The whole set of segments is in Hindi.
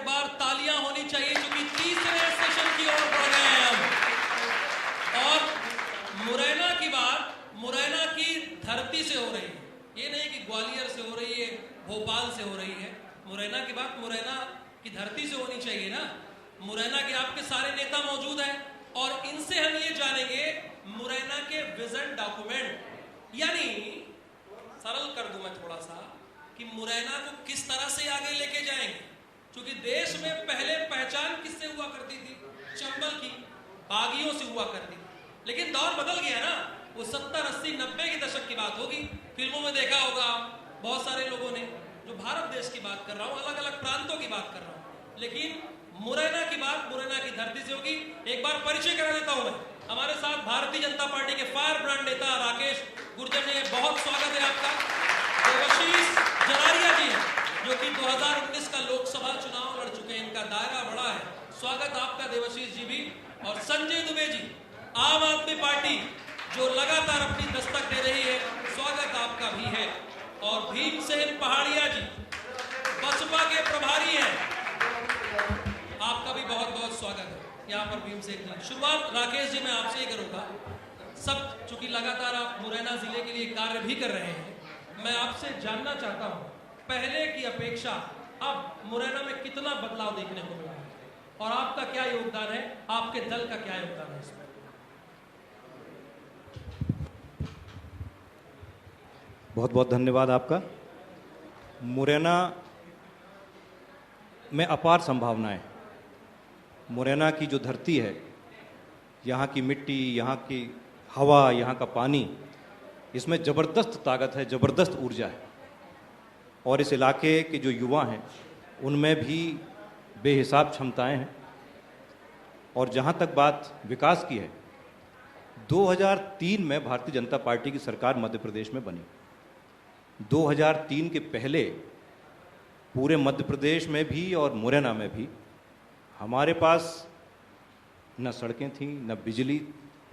एक बार तालियां होनी चाहिए, क्योंकि तीसरे सेशन की ओर बढ़ गए हैं हम। और मुरैना की बात मुरैना की धरती से हो रही है, ये नहीं कि ग्वालियर से हो रही है, भोपाल से हो रही है। मुरैना की बात मुरैना की धरती से होनी चाहिए ना। मुरैना के आपके सारे नेता मौजूद हैं और इनसे हम ये जानेंगे मुरैना के विजन डॉक्यूमेंट, यानी सरल कर दूं मैं थोड़ा सा, कि मुरैना को किस तरह से आगे लेके जाएंगे। क्योंकि देश में पहले पहचान किससे हुआ करती थी? चंबल की बागियों से हुआ करती थी, लेकिन दौर बदल गया ना। वो 70, 80, 90 के दशक की बात होगी। फिल्मों में देखा होगा बहुत सारे लोगों ने, जो भारत देश की बात कर रहा हूं, अलग अलग प्रांतों की बात कर रहा हूं, लेकिन मुरैना की बात मुरैना की धरती से होगी। एक बार परिचय करा देता हूं मैं। हमारे साथ भारतीय जनता पार्टी के फायर ब्रांड नेता राकेश गुर्जर जी, बहुत स्वागत है आपका। देवाशीष जरारिया जी हैं, जो कि 2019 का लोकसभा चुनाव लड़ चुके हैं, इनका दायरा बड़ा है। स्वागत आपका देवाशीष जी भी। और संजय दुबे जी, आम आदमी पार्टी, जो लगातार अपनी दस्तक दे रही है, स्वागत आपका भी है। और भीमसेन पहाड़िया जी, बसपा के प्रभारी हैं, आपका भी बहुत बहुत स्वागत है यहाँ पर भीमसेन जी। शुरुआत राकेश जी मैं आपसे ही करूंगा। सब चूंकि लगातार आप मुरैना जिले के लिए कार्य भी कर रहे हैं, मैं आपसे जानना चाहता हूं, पहले की अपेक्षा अब मुरैना में कितना बदलाव देखने को मिला है और आपका क्या योगदान है, आपके दल का क्या योगदान है इसमें? बहुत बहुत धन्यवाद आपका। मुरैना में अपार संभावनाएं। मुरैना की जो धरती है, यहाँ की मिट्टी, यहाँ की हवा, यहाँ का पानी, इसमें ज़बरदस्त ताकत है, ज़बरदस्त ऊर्जा है। और इस इलाके के जो युवा हैं उनमें भी बेहिसाब क्षमताएं हैं। और जहाँ तक बात विकास की है, 2003 में भारतीय जनता पार्टी की सरकार मध्य प्रदेश में बनी। 2003 के पहले पूरे मध्य प्रदेश में भी और मुरैना में भी हमारे पास न सड़कें थीं, न बिजली,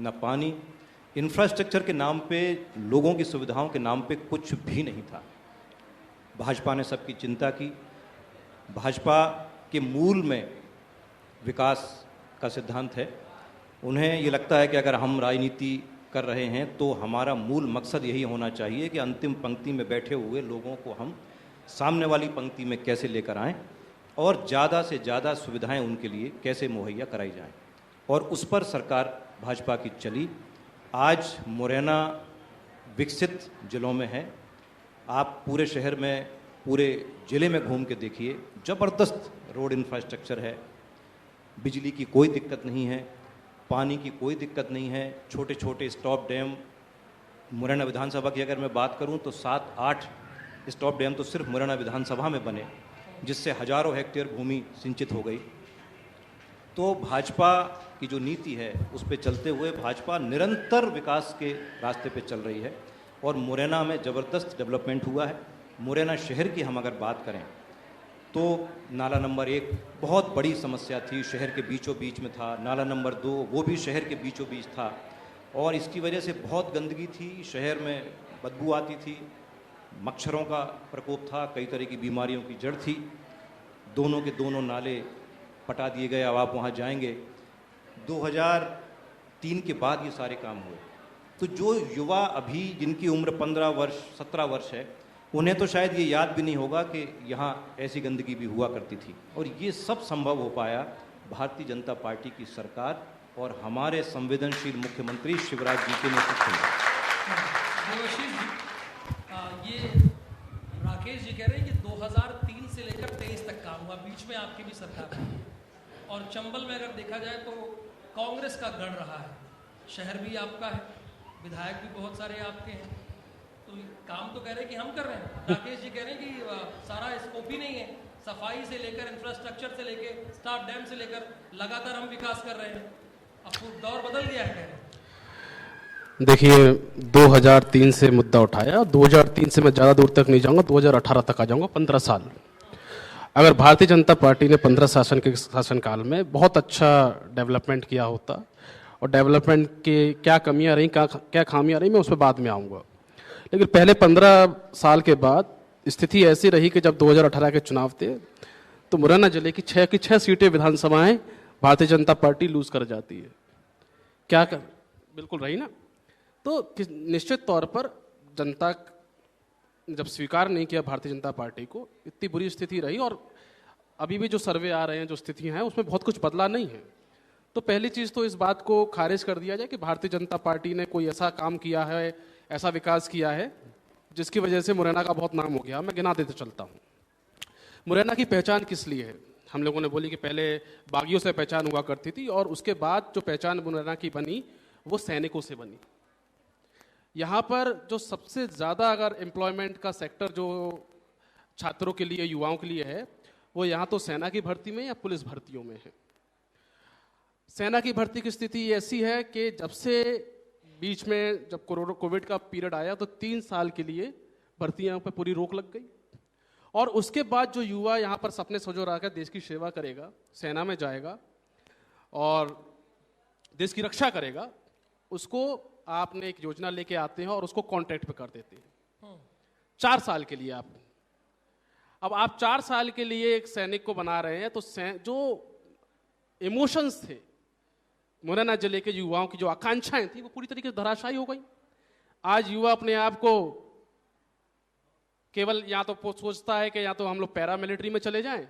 न पानी। इंफ्रास्ट्रक्चर के नाम पे, लोगों की सुविधाओं के नाम पे कुछ भी नहीं था। भाजपा ने सबकी चिंता की। भाजपा के मूल में विकास का सिद्धांत है। उन्हें ये लगता है कि अगर हम राजनीति कर रहे हैं तो हमारा मूल मकसद यही होना चाहिए कि अंतिम पंक्ति में बैठे हुए लोगों को हम सामने वाली पंक्ति में कैसे लेकर आएं और ज़्यादा से ज़्यादा सुविधाएं उनके लिए कैसे मुहैया कराई जाएं। और उस पर सरकार भाजपा की चली। आज मुरैना विकसित जिलों में है। आप पूरे शहर में, पूरे ज़िले में घूम के देखिए, ज़बरदस्त रोड इंफ्रास्ट्रक्चर है, बिजली की कोई दिक्कत नहीं है, पानी की कोई दिक्कत नहीं है। छोटे छोटे स्टॉप डैम, मुरैना विधानसभा की अगर मैं बात करूं तो 7-8 स्टॉप डैम तो सिर्फ मुरैना विधानसभा में बने, जिससे हजारों हेक्टेयर भूमि सिंचित हो गई। तो भाजपा की जो नीति है उस पे चलते हुए भाजपा निरंतर विकास के रास्ते पे चल रही है और मुरैना में ज़बरदस्त डेवलपमेंट हुआ है। मुरैना शहर की हम अगर बात करें तो नाला नंबर 1 बहुत बड़ी समस्या थी, शहर के बीचों बीच में था। नाला नंबर 2 वो भी शहर के बीचों बीच था और इसकी वजह से बहुत गंदगी थी, शहर में बदबू आती थी, मच्छरों का प्रकोप था, कई तरह की बीमारियों की जड़ थी। दोनों के दोनों नाले पटा दिए गए। अब आप वहाँ जाएंगे, 2003 के बाद ये सारे काम हुए। तो जो युवा अभी जिनकी उम्र 15 वर्ष 17 वर्ष है, उन्हें तो शायद ये याद भी नहीं होगा कि यहाँ ऐसी गंदगी भी हुआ करती थी। और ये सब संभव हो पाया भारतीय जनता पार्टी की सरकार और हमारे संवेदनशील मुख्यमंत्री शिवराज जी के नेतृत्व में। देवाशीष जी, ये राकेश जी कह रहे हैं कि 2003 से लेकर 23 तक काम हुआ, बीच में आपकी भी सरकार है। और चंबल में अगर देखा जाए तो कांग्रेस का गढ़ रहा है, शहर भी आपका है, विधायक भी बहुत सारे आपके हैं। तो काम तो कह रहे हैं कि हम कर रहे हैं, राकेश जी कह रहे हैं कि सारा स्कोप ही नहीं है, सफाई से लेकर इंफ्रास्ट्रक्चर से लेकर स्टाफ डैम से लेकर लगातार हम विकास कर रहे हैं। अब दौर बदल गया है, कह रहे हैं। देखिए, 2003 से मुद्दा उठाया, 2003 से मैं ज़्यादा दूर तक नहीं जाऊंगा, 2018 तक आ जाऊंगा, 15 साल। अगर भारतीय जनता पार्टी ने 15 शासनकाल में बहुत अच्छा डेवलपमेंट किया होता, और डेवलपमेंट के क्या कमियां रही, क्या खामियां रही, मैं उस पर बाद में आऊँगा। लेकिन पहले 15 साल के बाद स्थिति ऐसी रही कि जब 2018 के चुनाव थे तो मुरैना जिले की 6 की 6 सीटें विधानसभाएं भारतीय जनता पार्टी लूज कर जाती है। क्या कर बिल्कुल रही ना। तो निश्चित तौर पर जनता जब स्वीकार नहीं किया भारतीय जनता पार्टी को, इतनी बुरी स्थिति रही। और अभी भी जो सर्वे आ रहे हैं, जो स्थितियां हैं, उसमें बहुत कुछ बदला नहीं है। तो पहली चीज तो इस बात को खारिज कर दिया जाए कि भारतीय जनता पार्टी ने कोई ऐसा काम किया है, ऐसा विकास किया है जिसकी वजह से मुरैना का बहुत नाम हो गया। मैं गिना देते चलता हूँ। मुरैना की पहचान किस लिए है? हम लोगों ने बोली कि पहले बागियों से पहचान हुआ करती थी और उसके बाद जो पहचान मुरैना की बनी वो सैनिकों से बनी। यहाँ पर जो सबसे ज़्यादा अगर एम्प्लॉयमेंट का सेक्टर जो छात्रों के लिए, युवाओं के लिए है, वो यहाँ तो सेना की भर्ती में या पुलिस भर्तियों में है। सेना की भर्ती की स्थिति ऐसी है कि जब से बीच में जब कोविड का पीरियड आया तो 3 साल के लिए भर्तियों पर पूरी रोक लग गई। और उसके बाद जो युवा यहाँ पर सपने सजो रहा कर देश की सेवा करेगा, सेना में जाएगा और देश की रक्षा करेगा, उसको आपने एक योजना लेके आते हैं और उसको कॉन्ट्रैक्ट पे कर देते हैं 4 साल के लिए। अब आप 4 साल के लिए एक सैनिक को बना रहे हैं, तो जो इमोशंस थे मुरैना जिले के युवाओं की, जो आकांक्षाएं थी, वो पूरी तरीके से धराशायी हो गई। आज युवा अपने आप को केवल या तो सोचता है कि या तो हम लोग पैरामिलिट्री में चले जाएं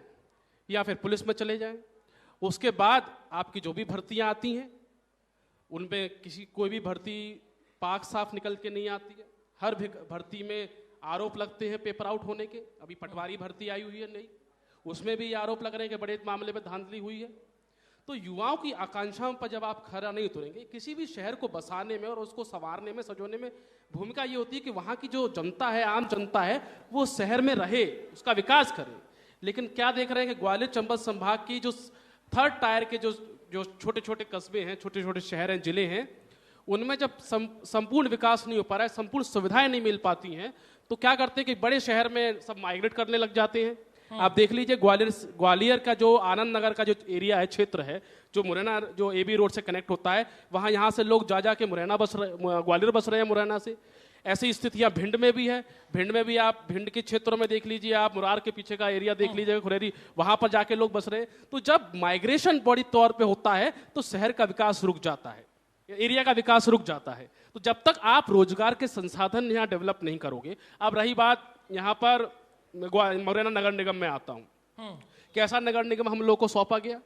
या फिर पुलिस में चले जाएं। उसके बाद आपकी जो भी भर्तियां आती हैं उनमें कोई भी भर्ती पाक साफ निकल के नहीं आती है। हर भर्ती में आरोप लगते हैं पेपर आउट होने के। अभी पटवारी भर्ती आई हुई है नई, उसमें भी आरोप लग रहे हैं कि बड़े मामले में धांधली हुई है। तो युवाओं की आकांक्षाओं पर जब आप खरा नहीं उतरेंगे, किसी भी शहर को बसाने में और उसको संवारने में, सजोने में भूमिका ये होती है कि वहाँ की जो जनता है, आम जनता है, वो शहर में रहे, उसका विकास करे। लेकिन क्या देख रहे हैं कि ग्वालियर चंबल संभाग की जो 3rd टायर के जो छोटे छोटे कस्बे हैं, छोटे छोटे शहर हैं, जिले हैं, उनमें जब संपूर्ण विकास नहीं हो पा रहा है, संपूर्ण सुविधाएं नहीं मिल पाती हैं, तो क्या करते हैं कि बड़े शहर में सब माइग्रेट करने लग जाते हैं। आप देख लीजिए ग्वालियर का जो आनंद नगर का जो एरिया है, क्षेत्र है, जो मुरैना जो एबी रोड से कनेक्ट होता है, वहाँ यहाँ से लोग जा के ग्वालियर बस रहे हैं मुरैना से। ऐसी स्थितियां भिंड में भी है। भिंड में भी आप भिंड के क्षेत्रों में देख लीजिए, आप मुरार के पीछे का एरिया देख लीजिएगा, खुरेरी, वहां पर जाके लोग बस रहे हैं। तो जब माइग्रेशन बड़ी तौर पे होता है तो शहर का विकास रुक जाता है, एरिया का विकास रुक जाता है। तो जब तक आप रोजगार के संसाधन यहाँ डेवलप नहीं करोगे। अब रही बात यहाँ पर मुरैना नगर निगम में आता हूँ। कैसा नगर निगम हम लोग को सौंपा गया?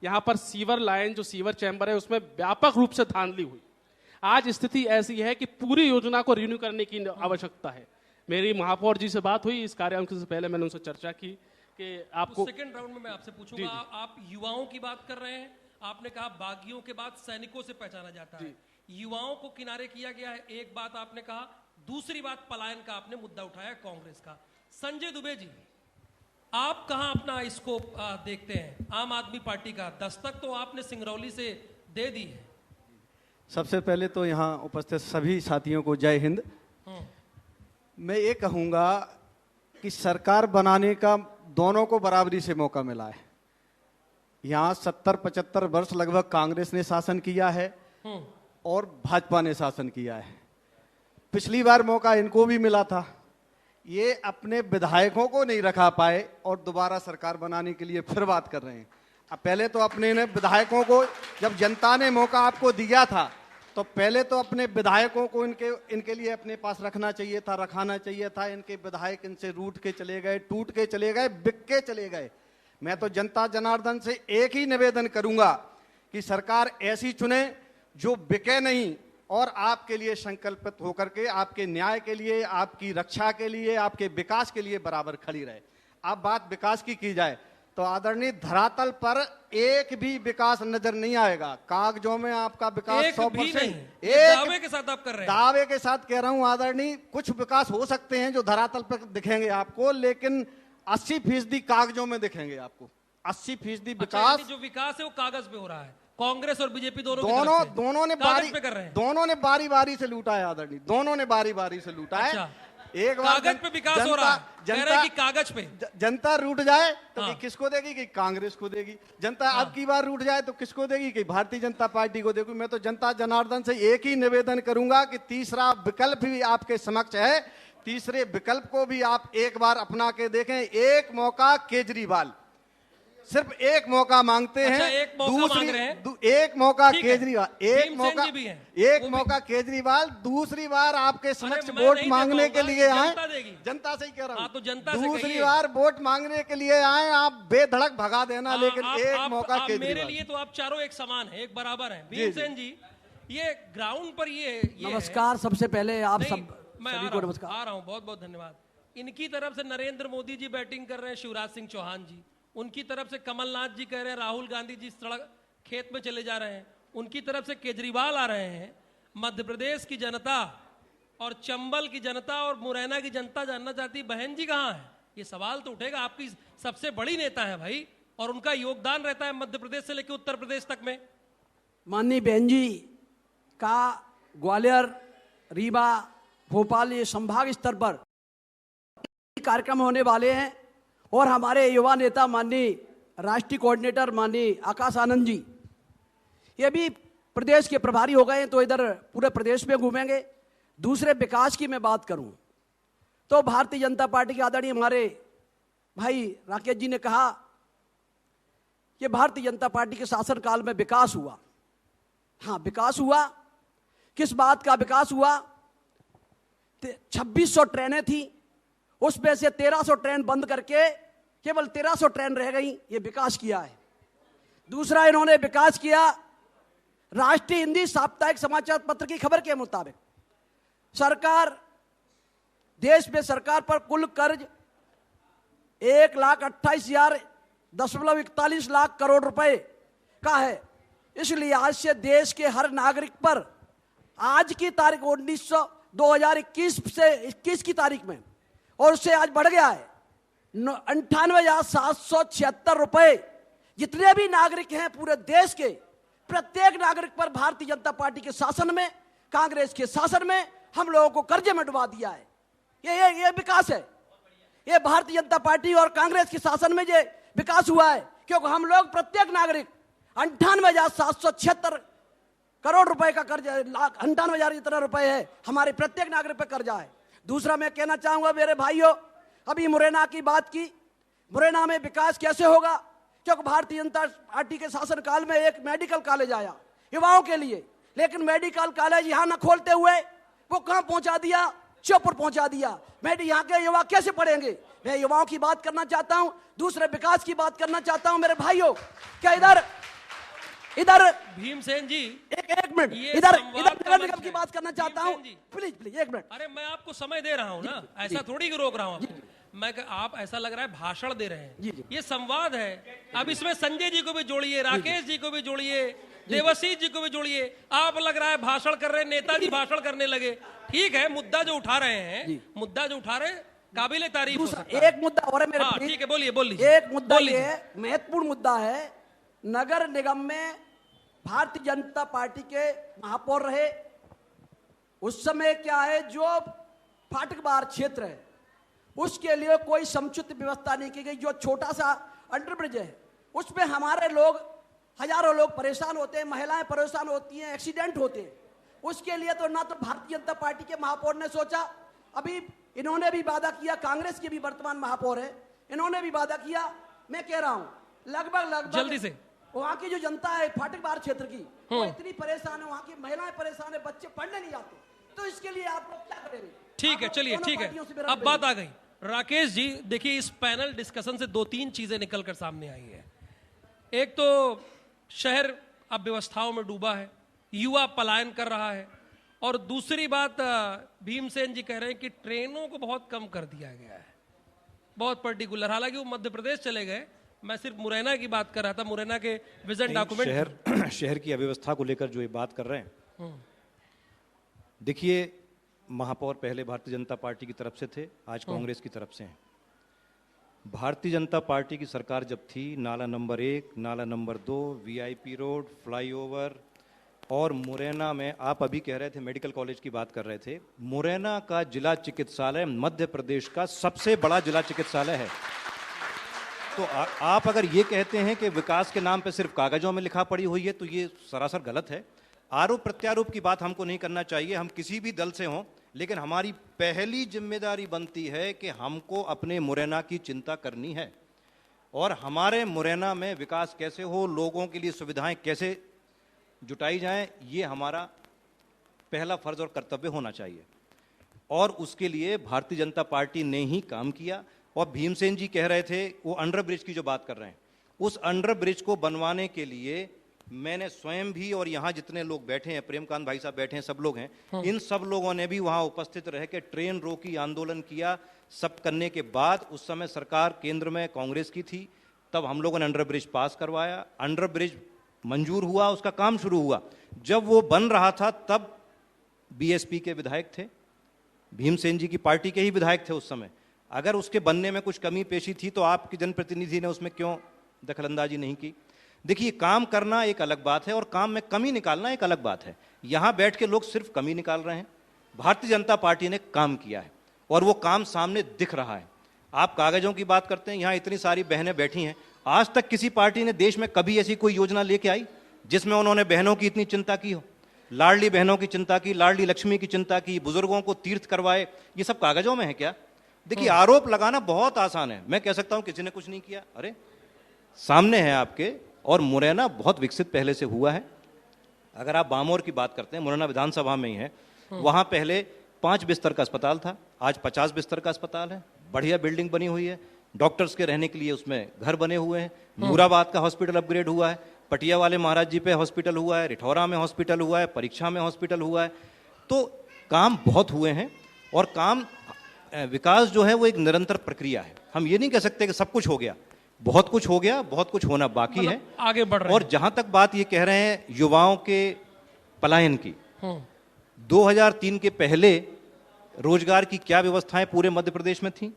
यहाँ पर सीवर लाइन, जो सीवर चैम्बर है, उसमें व्यापक रूप से धांधली हुई। आज स्थिति ऐसी है कि पूरी योजना को रिन्यू करने की आवश्यकता है। मेरी महापौर जी से बात हुई इस कार्यालय से पहले, मैंने उनसे चर्चा की कि आपको सेकंड राउंड में मैं आपसे पूछूंगा। आप युवाओं की बात कर रहे हैं, आपने कहा बागियों के बाद सैनिकों से पहचाना जाता है, युवाओं को किनारे किया गया है, एक बात आपने कहा। दूसरी बात पलायन का आपने मुद्दा उठाया, कांग्रेस का। संजय दुबे जी, आप कहां अपना इसको देखते हैं? आम आदमी पार्टी का दस्तक तो आपने सिंगरौली से दे दी है। सबसे पहले तो यहाँ उपस्थित सभी साथियों को जय हिंद। मैं ये कहूँगा कि सरकार बनाने का दोनों को बराबरी से मौका मिला है। यहाँ 70-75 वर्ष लगभग कांग्रेस ने शासन किया है और भाजपा ने शासन किया है। पिछली बार मौका इनको भी मिला था, ये अपने विधायकों को नहीं रखा पाए और दोबारा सरकार बनाने के लिए फिर बात कर रहे हैं। अब पहले तो अपने ने विधायकों को, जब जनता ने मौका आपको दिया था, तो पहले तो अपने विधायकों को इनके लिए अपने पास रखना चाहिए था, रखाना चाहिए था। इनके विधायक इनसे रूठ के चले गए, टूट के चले गए, बिक के चले गए। मैं तो जनता जनार्दन से एक ही निवेदन करूंगा कि सरकार ऐसी चुने जो बिके नहीं और आपके लिए संकल्पित होकर के, आपके न्याय के लिए, आपकी रक्षा के लिए, आपके विकास के लिए बराबर खड़ी रहे। अब बात विकास की जाए तो आदरणीय, धरातल पर एक भी विकास नजर नहीं आएगा। कागजों में आपका विकास 100%, दावे के साथ आप कर रहे हैं। दावे के साथ कह रहा हूं आदरणीय, कुछ विकास हो सकते हैं जो धरातल पर दिखेंगे आपको, लेकिन 80% कागजों में दिखेंगे आपको। 80% विकास, जो विकास है वो कागज पे हो रहा है। कांग्रेस और बीजेपी दोनों ने बारी बारी से लूटा है आदरणीय, दोनों ने बारी बारी से लूटा है। एक बार कागज पे विकास हो रहा है, जनता की कागज पे जनता रूठ जाए तो कि किसको देगी? कि कांग्रेस को देगी। जनता अब की बार रूठ जाए तो किसको देगी? कि भारतीय जनता पार्टी को देगी। मैं तो जनता जनार्दन से एक ही निवेदन करूंगा कि तीसरा विकल्प भी आपके समक्ष है। तीसरे विकल्प को भी आप एक बार अपना के देखें। एक मौका केजरीवाल, सिर्फ एक मौका मांगते हैं। अच्छा, एक मौका मांग रहे हैं। एक मौका ठीक है। केजरीवाल, एक भीमसेन मौका, जी भी हैं। एक वो भी- मौका केजरीवाल दूसरी बार आपके समक्ष मैं वोट नहीं दे मांगने के पाऊंगा, लिए आए। जनता देगी। जनता से ही कह रहा हाँ, हूँ, तो जनता से दूसरी कहिए। बार वोट मांगने के लिए आए, आप बेधड़क भगा देना, लेकिन आप- एक आप- मौका आप मेरे केजरीवाल। लिए तो आप चारों एक समान हैं, एक बराबर हैं। जी, भीमसेन जी, ये ग्राउंड पर ये नमस्कार। सबसे पहले आप नहीं, सब मैं सभी आ को रहा नमस्कार। हूं, आ रहा हूं, बहुत बहुत धन्यवाद। इनकी तरफ से नरेंद्र मोदी जी बैटिंग कर रहे हैं, शिवराज सिंह चौहान जी। उनकी तरफ से कमलनाथ जी कह रहे हैं राहुल गांधी जी सड़क खेत में चले जा रहे हैं। उनकी तरफ से केजरीवाल आ रहे हैं। मध्य प्रदेश की जनता और चंबल की जनता और मुरैना की जनता जानना चाहती है बहन जी कहाँ है। ये सवाल तो उठेगा, आपकी सबसे बड़ी नेता है भाई, और उनका योगदान रहता है मध्य प्रदेश से लेकर उत्तर प्रदेश तक में। माननीय बहन जी का ग्वालियर, रीवा, भोपाल ये संभाग स्तर पर कार्यक्रम होने वाले हैं और हमारे युवा नेता माननीय राष्ट्रीय कोऑर्डिनेटर माननीय आकाश आनंद जी ये भी प्रदेश के प्रभारी हो गए हैं, तो इधर पूरे प्रदेश में घूमेंगे। दूसरे विकास की मैं बात करूं तो भारतीय जनता पार्टी के आदरणीय हमारे भाई राकेश जी ने कहा कि भारतीय जनता पार्टी के शासनकाल में विकास हुआ। हाँ, विकास हुआ। किस बात का विकास हुआ? 2600 ट्रेनें थी, उसमें से 1300 ट्रेन बंद करके केवल 1300 ट्रेन रह गई। ये विकास किया है। दूसरा, इन्होंने विकास किया राष्ट्रीय हिंदी साप्ताहिक समाचार पत्र की खबर के मुताबिक सरकार, देश में सरकार पर कुल कर्ज 1,28,000.41 लाख करोड़ रुपए का है। इसलिए आज से देश के हर नागरिक पर आज की तारीख 2021 से 21 की तारीख में, और उससे आज बढ़ गया है 98,776 रुपए। जितने भी नागरिक हैं पूरे देश के, प्रत्येक नागरिक पर भारतीय जनता पार्टी के शासन में, कांग्रेस के शासन में हम लोगों को कर्जे में डुबा दिया है। ये विकास है। ये भारतीय जनता पार्टी और कांग्रेस के शासन में ये विकास हुआ है, क्योंकि हम लोग प्रत्येक नागरिक 98,776 करोड़ रुपए का कर्ज, 98,000 जितना रुपए है हमारे प्रत्येक नागरिक पर कर्जा है। दूसरा, मैं कहना चाहूंगा मेरे भाइयों, अभी मुरैना की बात की। मुरैना में विकास कैसे होगा? क्योंकि भारतीय जनता पार्टी के शासनकाल में एक मेडिकल कॉलेज आया युवाओं के लिए, लेकिन मेडिकल कॉलेज यहां न खोलते हुए वो कहां पहुंचा दिया? श्योपुर पहुंचा दिया। यहाँ के युवा कैसे पढ़ेंगे? मैं युवाओं की बात करना चाहता हूं। दूसरे, विकास की बात करना चाहता हूं मेरे भाइयों। क्या इधर भीमसेन जी, एक मिनट, ये इधर संवाद इधर का नगर मंच निगम की है। बात करना चाहता हूं। भीमसेन जी। प्लीज एक मिनट। अरे मैं आपको समय दे रहा हूं ना, ऐसा थोड़ी कि रोक रहा हूं आपको। आप ऐसा लग रहा है भाषण दे रहे हैं। ये संवाद है। अब इसमें संजय जी को भी जोड़िए, राकेश जी को भी जोड़िए, देवाशीष जी को भी जोड़िए। आप लग रहा है भाषण कर रहे हैं, नेताजी भाषण करने लगे। ठीक है, मुद्दा जो उठा रहे हैं, मुद्दा जो उठा रहे हैं काबिले तारीफ हो सकता है। एक मुद्दा और है मेरे। हाँ, ठीक है, बोलिए बोलिए। एक मुद्दा ये महत्वपूर्ण मुद्दा है, नगर निगम में भारतीय जनता पार्टी के महापौर रहे। उस समय क्या है, जो फाटक बार क्षेत्र है उसके लिए कोई समुचित व्यवस्था नहीं की गई। जो छोटा सा अंडरब्रिज है उसमें हमारे लोग, हजारों लोग परेशान होते हैं, महिलाएं परेशान होती हैं, एक्सीडेंट होते हैं। उसके लिए तो ना तो भारतीय जनता पार्टी के महापौर ने सोचा, अभी इन्होंने भी वादा किया, कांग्रेस के भी वर्तमान महापौर है, इन्होंने भी वादा किया। मैं कह रहा हूं लगभग जल्दी से वहां की जो जनता है फाटक बार क्षेत्र की, वो इतनी परेशान है, वहां की महिलाएं परेशान है, बच्चे पढ़ने नहीं जाते। तो इसके लिए आप लोग क्या करेंगे? ठीक है, चलिए ठीक है, अब बात आ गई। राकेश जी, देखिए इस पैनल डिस्कशन से 2-3 चीजें निकलकर सामने आई है। एक तो शहर अव्यवस्थाओं में डूबा है, युवा पलायन कर रहा है, और दूसरी बात भीमसेन जी कह रहे हैं कि ट्रेनों को बहुत कम कर दिया गया है, बहुत पर्टिकुलर। हालांकि वो मध्य प्रदेश चले गए, मैं सिर्फ मुरैना की बात कर रहा था, मुरैना के विजन डॉक्यूमेंट। शहर की अव्यवस्था को लेकर जो ये बात कर रहे हैं, देखिए महापौर पहले भारतीय जनता पार्टी की तरफ से थे, आज कांग्रेस की तरफ से हैं। भारतीय जनता पार्टी की सरकार जब थी, नाला नंबर 1, नाला नंबर 2, वीआईपी रोड, फ्लाईओवर, और मुरैना में आप अभी कह रहे थे मेडिकल कॉलेज की बात कर रहे थे, मुरैना का जिला चिकित्सालय मध्य प्रदेश का सबसे बड़ा जिला चिकित्सालय है। तो आप अगर ये कहते हैं कि विकास के नाम पे सिर्फ कागजों में लिखा पड़ी हुई है, तो ये सरासर गलत है। आरोप प्रत्यारोप की बात हमको नहीं करना चाहिए, हम किसी भी दल से हों, लेकिन हमारी पहली जिम्मेदारी बनती है कि हमको अपने मुरैना की चिंता करनी है। और हमारे मुरैना में विकास कैसे हो, लोगों के लिए सुविधाएं कैसे जुटाई जाएं, ये हमारा पहला फर्ज और कर्तव्य होना चाहिए। और उसके लिए भारतीय जनता पार्टी ने ही काम किया। और भीमसेन जी कह रहे थे, वो अंडर ब्रिज की जो बात कर रहे हैं, उस अंडर ब्रिज को बनवाने के लिए मैंने स्वयं भी, और यहाँ जितने लोग बैठे हैं, प्रेमकांत भाई साहब बैठे हैं, सब लोग हैं, इन सब लोगों ने भी वहाँ उपस्थित रह के ट्रेन रोकी, आंदोलन किया। सब करने के बाद उस समय सरकार केंद्र में कांग्रेस की थी, तब हम लोगों ने अंडर ब्रिज पास करवाया, अंडर ब्रिज मंजूर हुआ, उसका काम शुरू हुआ। जब वो बन रहा था तब बीएसपी के विधायक थे, भीमसेन जी की पार्टी के ही विधायक थे उस समय। अगर उसके बनने में कुछ कमी पेशी थी तो आपकी जनप्रतिनिधि ने उसमें क्यों दखलंदाजी नहीं की? देखिए, काम करना एक अलग बात है और काम में कमी निकालना एक अलग बात है। यहां बैठ के लोग सिर्फ कमी निकाल रहे हैं। भारतीय जनता पार्टी ने काम किया है और वो काम सामने दिख रहा है। आप कागजों की बात करते हैं, यहां इतनी सारी बहनें बैठी हैं, आज तक किसी पार्टी ने देश में कभी ऐसी कोई योजना लेके आई जिसमें उन्होंने बहनों की इतनी चिंता की हो? लाडली बहनों की चिंता की, लाडली लक्ष्मी की चिंता की, बुजुर्गों को तीर्थ करवाए, ये सब कागजों में है क्या? देखिए, आरोप लगाना बहुत आसान है। मैं कह सकता हूं किसी ने कुछ नहीं किया, अरे सामने है आपके। और मुरैना बहुत विकसित पहले से हुआ है। अगर आप बामोर की बात करते हैं, मुरैना विधानसभा में ही है, वहां पहले 5 बिस्तर का अस्पताल था, आज 50 बिस्तर का अस्पताल है। बढ़िया बिल्डिंग बनी हुई है, डॉक्टर्स के रहने के लिए उसमें घर बने हुए हैं। मुराबाद का हॉस्पिटल अपग्रेड हुआ है, पटिया वाले महाराज जी पे हॉस्पिटल हुआ है, रिठौरा में हॉस्पिटल हुआ है, परीक्षा में हॉस्पिटल हुआ है। तो काम बहुत हुए हैं और काम विकास जो है वो एक निरंतर प्रक्रिया है। हम ये नहीं कह सकते कि सब कुछ हो गया, बहुत कुछ हो गया, बहुत कुछ होना बाकी है, आगे बढ़ रहे हैं। और जहां तक बात ये कह रहे हैं युवाओं के पलायन की, 2003 के पहले रोजगार की क्या व्यवस्थाएं पूरे मध्य प्रदेश में थी,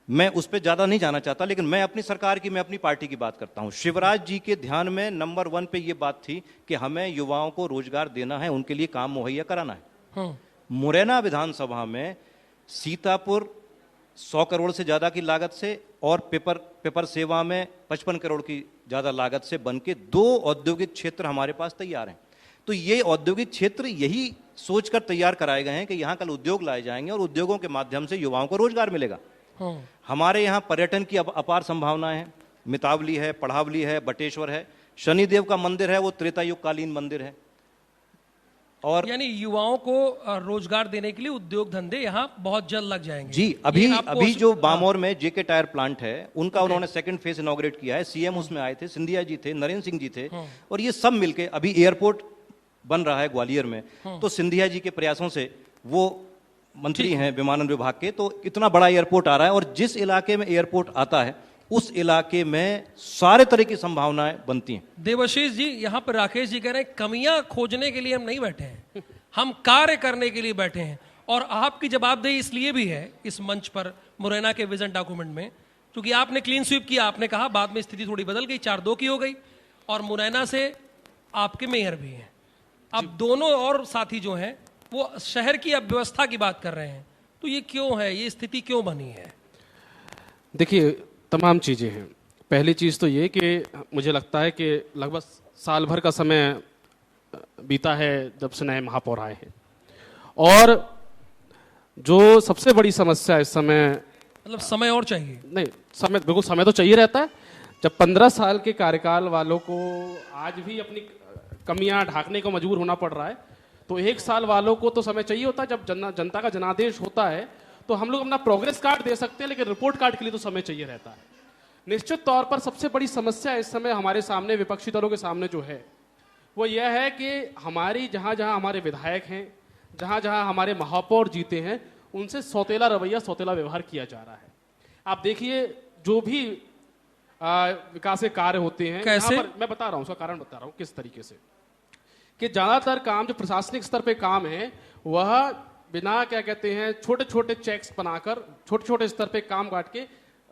मैं उस पर ज्यादा नहीं जाना चाहता, लेकिन मैं अपनी सरकार की, मैं अपनी पार्टी की बात करता हूं। शिवराज जी के ध्यान में नंबर 1 पे ये बात थी कि हमें युवाओं को रोजगार देना है, उनके लिए काम मुहैया कराना है। मुरैना विधानसभा में सीतापुर 100 करोड़ से ज्यादा की लागत से और पेपर सेवा में 55 करोड़ की ज्यादा लागत से बनके 2 औद्योगिक क्षेत्र हमारे पास तैयार हैं। तो ये औद्योगिक क्षेत्र यही सोचकर तैयार कराए गए हैं कि यहाँ कल उद्योग लाए जाएंगे और उद्योगों के माध्यम से युवाओं को रोजगार मिलेगा। हमारे यहाँ पर्यटन की अपार संभावनाएं हैं। मितावली है, पढ़ावली है, बटेश्वर है, शनिदेव का मंदिर है, वो त्रेता युग कालीन मंदिर है। और यानी युवाओं को रोजगार देने के लिए उद्योग धंधे यहाँ बहुत जल्द लग जाएंगे। जी, अभी जो बामोर में जेके टायर प्लांट है, उनका उन्होंने सेकंड फेज इनॉग्रेट किया है। सीएम उसमें आए थे, सिंधिया जी थे, नरेंद्र सिंह जी थे, और ये सब मिलके अभी एयरपोर्ट बन रहा है ग्वालियर में। तो सिंधिया जी के प्रयासों से, वो मंत्री हैं विमानन विभाग के, तो इतना बड़ा एयरपोर्ट आ रहा है। और जिस इलाके में एयरपोर्ट आता है उस इलाके में सारे तरह की संभावनाएं बनती हैं। देवाशीष जी, यहाँ पर राकेश जी कह रहे हैं कमियां खोजने के लिए हम नहीं बैठे हैं, हम कार्य करने के लिए बैठे हैं। और आपकी जवाबदेही इसलिए भी है इस मंच पर मुरैना के विजन डॉक्यूमेंट में, क्योंकि आपने क्लीन स्वीप किया, आपने कहा, बाद में स्थिति थोड़ी बदल गई, 4-2 की हो गई, और मुरैना से आपके मेयर भी हैं। अब दोनों और साथी जो हैं वो शहर की अव्यवस्था की बात कर रहे हैं। तो ये क्यों है, ये स्थिति क्यों बनी है? देखिए, तमाम चीज़ें हैं। पहली चीज़ तो ये कि मुझे लगता है कि लगभग साल भर का समय बीता है जब से नए महापौर आए हैं, और जो सबसे बड़ी समस्या इस समय, मतलब समय और चाहिए? नहीं, समय बिल्कुल, समय तो चाहिए रहता है। जब 15 साल के कार्यकाल वालों को आज भी अपनी कमियां ढांकने को मजबूर होना पड़ रहा है, तो 1 साल वालों को तो समय चाहिए होता है। जब जनता का जनादेश होता है तो हम लोग अपना प्रोग्रेस कार्ड दे सकते हैं, लेकिन रिपोर्ट कार्ड के लिए तो समय चाहिए रहता है। निश्चित तौर पर सबसे बड़ी समस्या इस समय हमारे सामने, विपक्षी दलों के सामने जो है, वो यह है कि हमारी जहां जहां हमारे विधायक हैं, जहां जहां हमारे महापौर जीते हैं, उनसे सौतेला रवैया, सौतेला व्यवहार किया जा रहा है। आप देखिए, जो भी विकास के कार्य होते हैं, कैसे? मैं बता रहा हूं, उसका कारण बता रहा हूं किस तरीके से, कि ज्यादातर काम जो प्रशासनिक स्तर पे काम है, वह बिना, क्या कहते हैं, छोटे छोटे चेक्स बनाकर छोटे छोटे स्तर पे काम काट के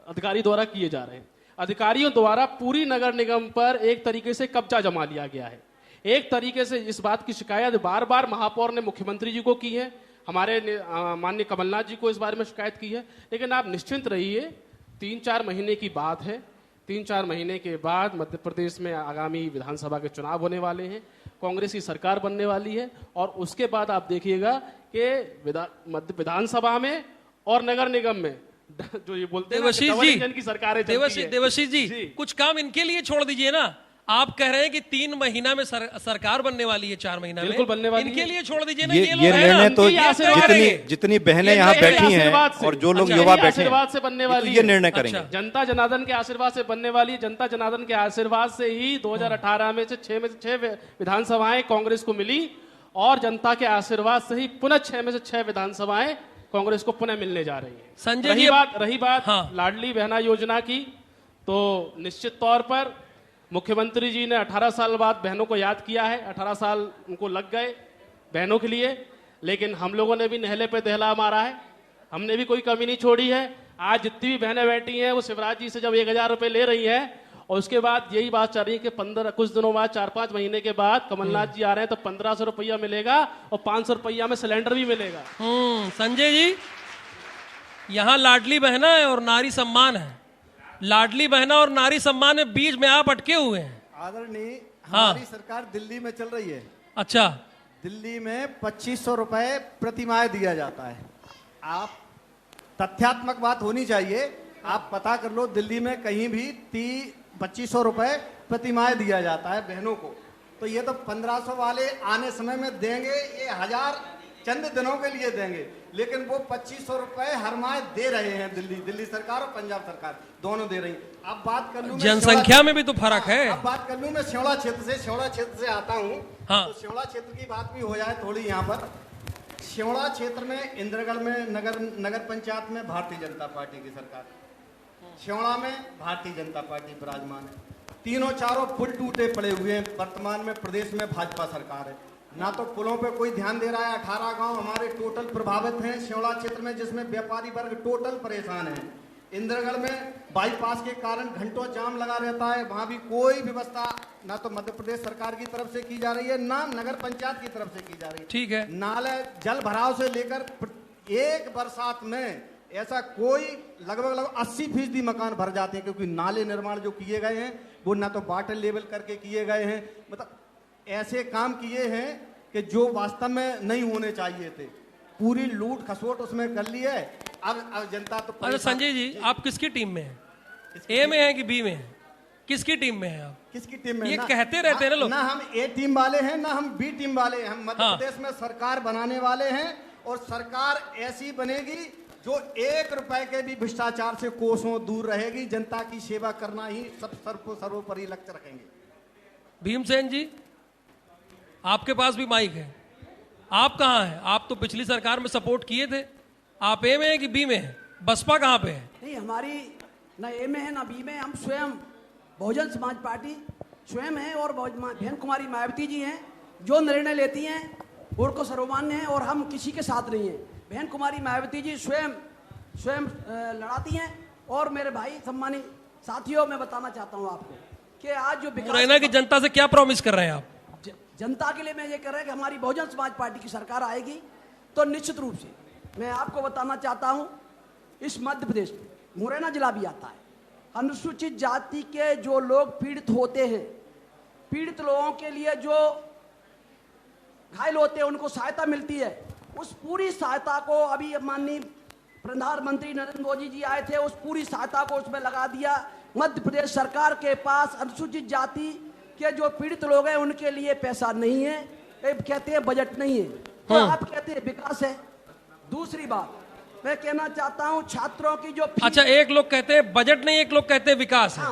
अधिकारी द्वारा किए जा रहे हैं। अधिकारियों द्वारा पूरी नगर निगम पर एक तरीके से कब्जा जमा लिया गया है। एक तरीके से इस बात की शिकायत बार बार महापौर ने मुख्यमंत्री जी को की है, हमारे माननीय कमलनाथ जी को इस बारे में शिकायत की है, लेकिन आप निश्चिंत रहिए, 3-4 महीने की बात है। 3-4 महीने के बाद मध्य प्रदेश में आगामी विधानसभा के चुनाव होने वाले हैं, कांग्रेस की सरकार बनने वाली है, और उसके बाद आप देखिएगा कि विधानसभा में और नगर निगम में जो ये बोलते हैं ना कि देवाशीष डबल जी, इंजन की सरकारें चलती है। देवाशीष जी, कुछ काम इनके लिए छोड़ दीजिए ना। आप कह रहे हैं कि 3 महीना में सरकार बनने वाली है, 4 महीना में बिल्कुल बनने वाली इनके है। लिए छोड़ दीजिए ना। ये लोग हैं ना, निर्णय तो उनकी आशीर्वाद जितनी रहेंगे। जितनी बहनें ये यहाँ इनके बैठी हैं आशीर्वाद से। और जो लोग अच्छा, युवा इनके बैठे हैं, आशीर्वाद से बनने ये तो वाली ये है। निर्णय अच्छा। करेंगे। जनता जनार्दन के आशीर्वाद से बनने वाली है। जनता जनार्दन के आशीर्वाद से ही 2018 में से 6 विधानसभाएं कांग्रेस को मिली और जनता के आशीर्वाद से ही पुनः 6 में से 6 विधानसभाएं कांग्रेस को पुनः मिलने जा रही है। संजय जी, रही बात हाँ। लाडली बहना योजना की, तो निश्चित तौर पर मुख्यमंत्री जी ने 18 साल बाद बहनों को याद किया है। 18 साल उनको लग गए बहनों के लिए, लेकिन हम लोगों ने भी नहले पे दहला मारा है। हमने भी कोई कमी नहीं छोड़ी है। आज जितनी भी बहनें बैठी हैं वो शिवराज जी से जब 1000 रुपए ले रही हैं और उसके बाद यही बात चल रही है कि 15 कुछ दिनों बाद 4-5 महीने के बाद कमलनाथ जी आ रहे हैं तो 1500 रुपया मिलेगा और 500 रुपया में सिलेंडर भी मिलेगा। संजय जी, यहाँ लाडली बहना है और नारी सम्मान है। लाडली बहना और नारी सम्मान में बीच में आप अटके हुए हैं। आदरणीय, हाँ। हमारी सरकार दिल्ली में चल रही है। अच्छा, दिल्ली में 2500 रुपए प्रतिमाह दिया जाता है। आप तथ्यात्मक बात होनी चाहिए, आप पता कर लो दिल्ली में कहीं भी 2500 रुपए प्रतिमाह दिया जाता है बहनों को। तो ये तो 1500 वाले आने समय में देंगे, ये 1000 चंद दिनों के लिए देंगे, लेकिन वो 2500 रुपए हर माह दे रहे हैं। दिल्ली सरकार और पंजाब सरकार दोनों दे रही। अब बात कर लूं, जनसंख्या में भी तो फर्क है। अब बात कर लूं मैं शेवड़ा क्षेत्र से आता हूँ। हाँ। तो शेवड़ा क्षेत्र की बात भी हो जाए थोड़ी। यहाँ पर शेवड़ा क्षेत्र में इंद्रगढ़ में नगर पंचायत में भारतीय जनता पार्टी की सरकार, शेवड़ा में भारतीय जनता पार्टी विराजमान है। तीनों चारों पुल टूटे पड़े हुए हैं। वर्तमान में प्रदेश में भाजपा सरकार है, ना तो पुलों पे कोई ध्यान दे रहा है। 18 गांव हमारे टोटल प्रभावित हैं शेवड़ा क्षेत्र में, जिसमें व्यापारी वर्ग टोटल परेशान है। इंद्रगढ़ में बाईपास के कारण घंटों जाम लगा रहता है, वहां भी कोई व्यवस्था ना तो मध्य प्रदेश सरकार की तरफ से की जा रही है, ना नगर पंचायत की तरफ से की जा रही है। ठीक है। नाले जल भराव से लेकर एक बरसात में ऐसा कोई लगभग 80% मकान भर जाते हैं, क्योंकि नाले निर्माण जो किए गए हैं वो ना तो वाटर लेवल करके किए गए हैं, मतलब ऐसे काम किए हैं कि जो वास्तव में नहीं होने चाहिए थे। पूरी लूट खसोट उसमें कर ली है। अब जनता तो अच्छा संजय जी, आप किसकी टीम में हैं? ए में हैं कि बी में हैं? किसकी टीम में हैं आप? किसकी टीम में? ये कहते रहते हैं ना लोग। ना हम ए टीम वाले हैं, ना हम बी टीम वाले हैं। हम मध्य हाँ। प्रदेश में सरकार बनाने वाले हैं, और सरकार ऐसी बनेगी जो 1 रुपए के भी भ्रष्टाचार से कोसों दूर रहेगी। जनता की सेवा करना ही सर्वोपरि लक्ष्य रखेंगे। भीमसेन जी, आपके पास भी माइक है। आप कहाँ हैं? आप तो पिछली सरकार में सपोर्ट किए थे। आप ए में हैं कि बी में हैं? बसपा कहाँ पे है? नहीं, हमारी ना ए में है ना बी में। हम स्वयं बहुजन समाज पार्टी स्वयं है, और बहन कुमारी मायावती जी हैं, जो निर्णय लेती हैं उनको सर्वमान्य है, और हम किसी के साथ नहीं है। बहन कुमारी मायावती जी स्वयं लड़ाती हैं। और मेरे भाई सम्मानी साथियों, मैं बताना चाहता हूँ आपको कि आज जो मुरैना की जनता से क्या प्रॉमिस कर रहे हैं आप? जनता के लिए मैं ये कह रहा है कि हमारी बहुजन समाज पार्टी की सरकार आएगी तो निश्चित रूप से मैं आपको बताना चाहता हूं, इस मध्य प्रदेश में मुरैना जिला भी आता है। अनुसूचित जाति के जो लोग पीड़ित होते हैं, पीड़ित लोगों के लिए जो घायल होते हैं, उनको सहायता मिलती है। उस पूरी सहायता को अभी माननीय प्रधानमंत्री नरेंद्र मोदी जी आए थे, उस पूरी सहायता को उसमें लगा दिया। मध्य प्रदेश सरकार के पास अनुसूचित जाति के जो पीड़ित लोग हैं उनके लिए पैसा नहीं है। कहते हैं बजट नहीं है, तो आप कहते हैं विकास है। दूसरी बात मैं कहना चाहता हूं, छात्रों की जो अच्छा, एक लोग कहते हैं बजट नहीं, एक लोग कहते हैं विकास है।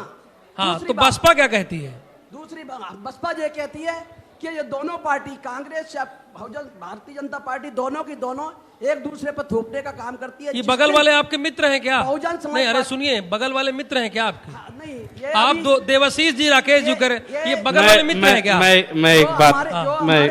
हाँ, तो बसपा क्या कहती है? दूसरी बात बसपा ये कहती है कि ये दोनों पार्टी, कांग्रेस या भारतीय जनता पार्टी, दोनों की दोनों एक दूसरे पर थोपने का काम करती है। ये बगल वाले आपके मित्र हैं क्या? बहुजन समाज नहीं, अरे सुनिए, बगल वाले मित्र हैं क्या आपके? नहीं, ये आप देवाशीष जी, राकेश जी करें, ये बगल वाले मित्र हैं क्या? मैं एक बात, हमारे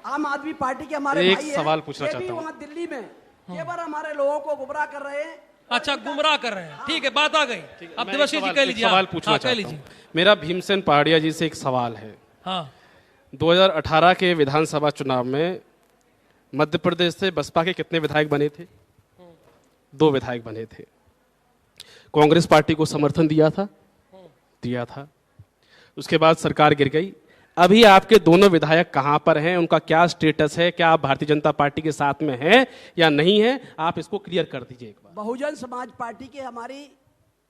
आम आदमी पार्टी के हमारे एक भाई सवाल हैं, पूछना ये भी चाहता हूं। वहाँ दिल्ली में केवल हमारे लोगों को गुमराह कर रहे हैं। अच्छा, गुमराह कर रहे हैं। ठीक है, बात आ गई। अब देवाशीष जी कह लीजिए। सवाल पूछना चाहता हूं। मेरा भीमसेन पहाड़िया जी से एक सवाल है। हाँ, 2018 के विधानसभा चुनाव में मध्य प्रदेश से बसपा के कितने विधायक बने थे? 2 विधायक बने थे। कांग्रेस पार्टी को समर्थन दिया था। उसके बाद सरकार गिर गई। अभी आपके दोनों विधायक कहां पर हैं, उनका क्या स्टेटस है, क्या आप भारतीय जनता पार्टी के साथ में हैं या नहीं है, आप इसको क्लियर कर दीजिए एक बार। बहुजन समाज पार्टी के हमारी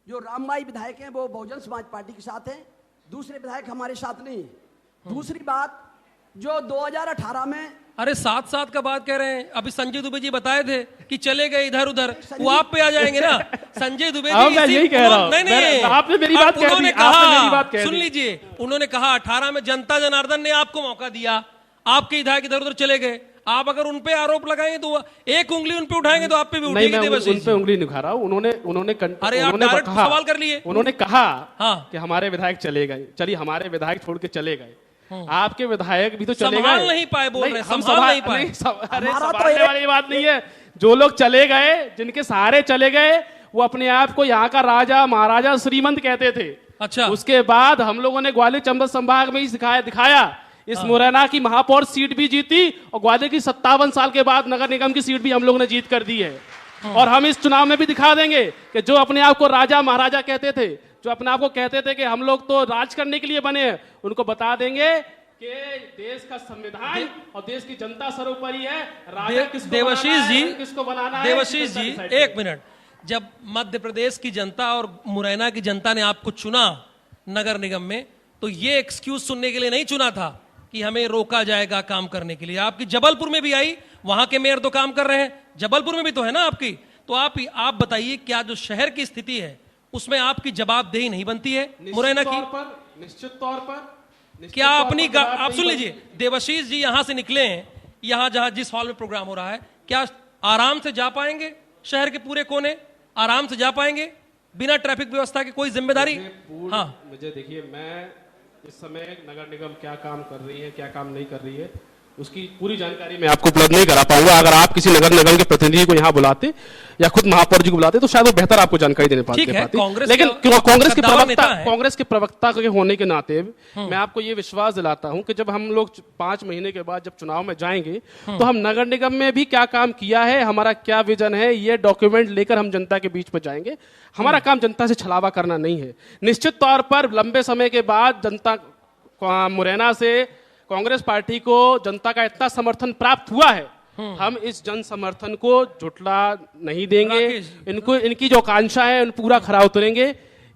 जो रामबाई विधायक हैं वो बहुजन समाज पार्टी के साथ हैं, दूसरे विधायक हमारे साथ नहीं है। दूसरी बात, जो 2018 में अरे साथ साथ का बात कह रहे हैं। अभी संजय दुबे जी बताए थे कि चले गए इधर उधर, वो आप पे आ जाएंगे ना। संजय दुबे जी मैं यही कह रहा हूं। नहीं, आपने मेरी बात कह दी, उन्होंने आपने मेरी बात कहा, कह सुन दी। लीजिए, उन्होंने कहा 18 में जनता जनार्दन ने आपको मौका दिया, आपके विधायक इधर उधर चले गए। आप अगर उन पे आरोप लगाएंगे तो एक उंगली उन पे उठाएंगे तो आप पे भी नहीं, उठेगी। मैं देवाशीष उन पे उंगली नहीं उठा रहा हूं। उन्होंने अरे आप डायरेक्ट सवाल कर लिए। उन्होंने कहा हाँ। कि हमारे विधायक चले गए। चलिए, हमारे विधायक छोड़ के चले गए, आपके विधायक भी तो चले गए। संभाल नहीं पाए, बोल रहे हैं, हम संभाल नहीं पाए। अरे हमारा तो संभालने वाली बात नहीं है। जो लोग चले गए, जिनके सहारे चले गए, वो अपने आप को यहाँ का राजा महाराजा श्रीमंत कहते थे। अच्छा। उसके बाद हम लोगों ने ग्वालियर चंबल संभाग में ही दिखाया। इस मुरैना की महापौर सीट भी जीती और ग्वालियर की 57 साल के बाद नगर निगम की सीट भी हम लोगों ने जीत कर दी है। और हम इस चुनाव में भी दिखा देंगे कि जो अपने आप को राजा महाराजा कहते थे, जो अपने आप को कहते थे कि हम लोग तो राज करने के लिए बने हैं, उनको बता देंगे कि देश का संविधान और देश की जनता सर्वोपरि है। राजा किसको देवाशीष बनाना जी, है, किसको बनाना है, देवाशीष जनता जी, decide एक करेगी। मिनट। जब मध्य प्रदेश की जनता और मुरैना की जनता ने आपको चुना नगर निगम में, तो ये एक्सक्यूज सुनने के लिए नहीं चुना था कि हमें रोका जाएगा काम करने के लिए। आपकी जबलपुर में भी आई, वहां के मेयर तो काम कर रहे हैं, जबलपुर में भी तो है ना आपकी। तो आप बताइए, क्या जो शहर की स्थिति है उसमें आपकी जवाबदेही नहीं बनती है मुरैना की? निश्चित तौर पर क्या अपनी आप सुन लीजिए, देवाशीष जी यहां से निकले हैं, यहां जहां जिस हॉल में प्रोग्राम हो रहा है, क्या आराम से जा पाएंगे? शहर के पूरे कोने आराम से जा पाएंगे बिना ट्रैफिक व्यवस्था की? कोई जिम्मेदारी? हाँ, मुझे देखिए, मैं इस समय नगर निगम क्या काम कर रही है, क्या काम नहीं कर रही है, उसकी पूरी जानकारी मैं आपको उपलब्ध नहीं करा पाऊंगा। अगर आप किसी नगर निगम के प्रतिनिधि को यहाँ बुलाते या खुद महापौर जी को बुलाते तो शायद वो बेहतर आपको जानकारी देने पाते। लेकिन कांग्रेस के प्रवक्ता के होने के नाते मैं आपको ये विश्वास दिलाता हूं कि जब हम लोग 5 महीने के बाद जब चुनाव में जाएंगे तो हम नगर निगम में भी क्या काम किया है, हमारा क्या विजन है, ये डॉक्यूमेंट लेकर हम जनता के बीच में जाएंगे। हमारा काम जनता से छलावा करना नहीं है। निश्चित तौर पर लंबे समय के बाद जनता मुरैना से कांग्रेस पार्टी को जनता का इतना समर्थन प्राप्त हुआ है, हम इस जन समर्थन को झुटला नहीं देंगे। इनको इनकी जो आकांक्षा है उन पूरा खरा उतरेंगे।